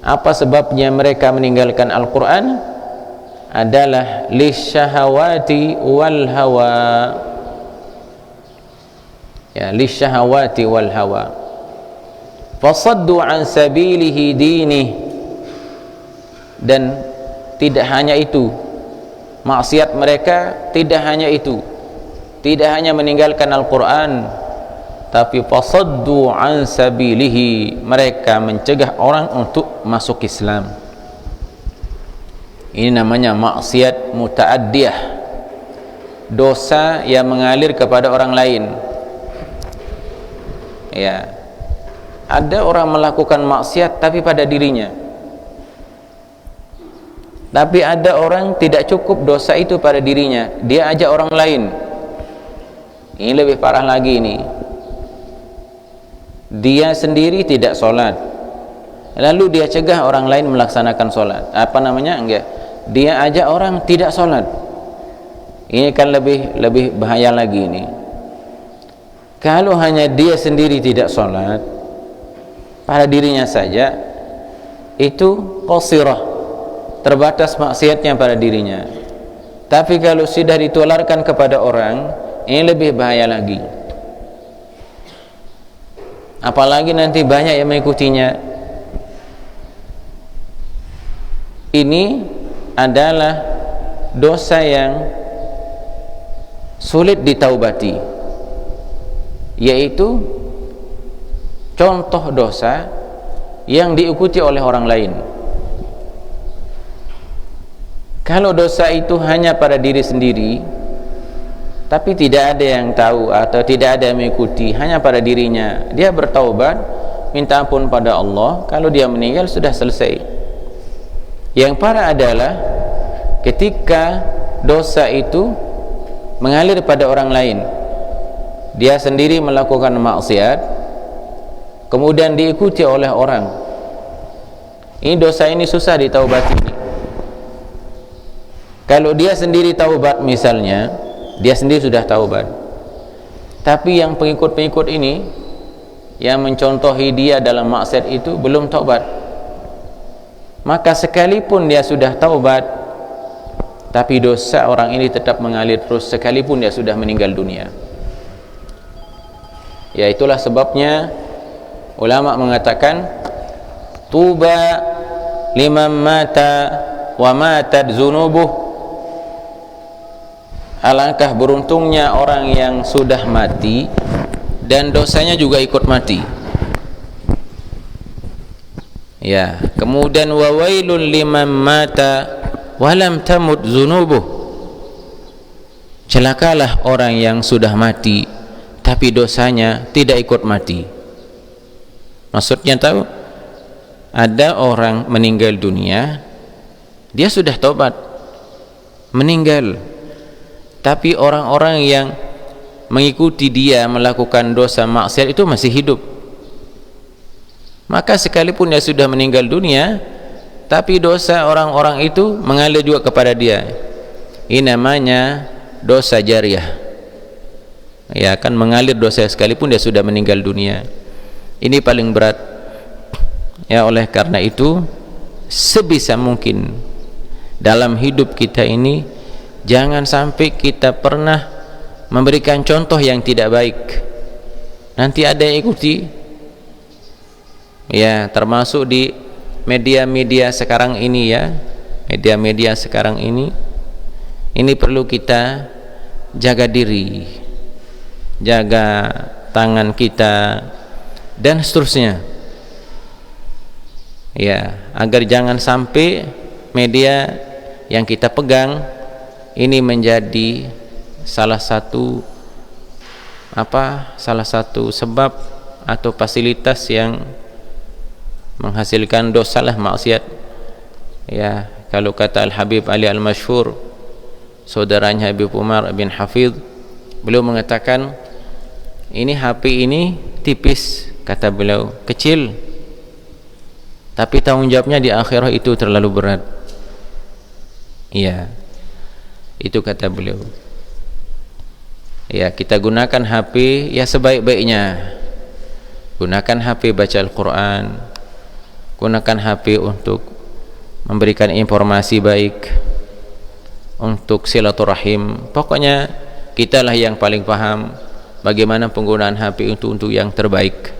Apa sebabnya mereka meninggalkan Al-Quran? Adalah lisyahawati wal hawa. Ya, lisyahawati wal hawa. Fasaddu an sabilihi dinih. Dan tidak hanya itu, maksiat mereka tidak hanya itu, tidak hanya meninggalkan Al-Quran, tapi fasaddu an sabilihi, mereka mencegah orang untuk masuk Islam. Ini namanya maksiat muta'addiyah, dosa yang mengalir kepada orang lain. Ya, ada orang melakukan maksiat tapi pada dirinya, tapi ada orang tidak cukup dosa itu pada dirinya, dia ajak orang lain. Ini lebih parah lagi ini. Dia sendiri tidak sholat, lalu dia cegah orang lain melaksanakan sholat. Apa namanya? Enggak, dia ajak orang tidak sholat. Ini kan lebih bahaya lagi ini. Kalau hanya dia sendiri tidak sholat pada dirinya saja, itu qasirah, terbatas maksiatnya pada dirinya. Tapi kalau sudah ditularkan kepada orang, ini lebih bahaya lagi. Apalagi nanti banyak yang mengikutinya. Ini adalah dosa yang sulit ditaubati, yaitu contoh dosa yang diikuti oleh orang lain. Kalau dosa itu hanya pada diri sendiri, tapi tidak ada yang tahu atau tidak ada yang mengikuti, hanya pada dirinya, dia bertaubat, minta ampun pada Allah, kalau dia meninggal sudah selesai. Yang parah adalah ketika dosa itu mengalir pada orang lain, dia sendiri melakukan maksiat, kemudian diikuti oleh orang. Ini dosa ini susah ditaubati. Kalau dia sendiri taubat misalnya, dia sendiri sudah taubat, tapi yang pengikut-pengikut ini yang mencontohi dia dalam maksiat itu belum taubat, maka sekalipun dia sudah taubat, tapi dosa orang ini tetap mengalir terus sekalipun dia sudah meninggal dunia. Ya, itulah sebabnya ulama mengatakan tuba liman mata wa matat zunubuh. Alangkah beruntungnya orang yang sudah mati dan dosanya juga ikut mati. Ya, kemudian wa wailul liman mata wa lam tamut zunubuh. Celakalah orang yang sudah mati tapi dosanya tidak ikut mati. Maksudnya tahu? Ada orang meninggal dunia, dia sudah taubat, meninggal, tapi orang-orang yang mengikuti dia melakukan dosa maksiat itu masih hidup. Maka sekalipun dia sudah meninggal dunia, tapi dosa orang-orang itu mengalir juga kepada dia. Ini namanya dosa jariah. Ya, akan mengalir dosa sekalipun dia sudah meninggal dunia. Ini paling berat. Ya, oleh karena itu sebisa mungkin dalam hidup kita ini jangan sampai kita pernah memberikan contoh yang tidak baik. Nanti ada yang ikuti. Ya, termasuk di media-media sekarang ini ya. Media-media sekarang ini perlu kita jaga diri, jaga tangan kita dan seterusnya. Ya, agar jangan sampai media yang kita pegang ini menjadi salah satu sebab atau fasilitas yang menghasilkan dosa lah, maksiat. Ya, kalau kata Al-Habib Ali Al-Masyhur, saudaranya Habib Umar bin Hafidh, beliau mengatakan, ini HP ini tipis, kata beliau, kecil, tapi tanggung jawabnya di akhirat itu terlalu berat. Iya, itu kata beliau. Ya, kita gunakan HP ya sebaik-baiknya. Gunakan HP baca Al-Quran, gunakan HP untuk memberikan informasi baik, untuk silaturahim. Pokoknya kitalah yang paling paham bagaimana penggunaan HP untuk yang terbaik.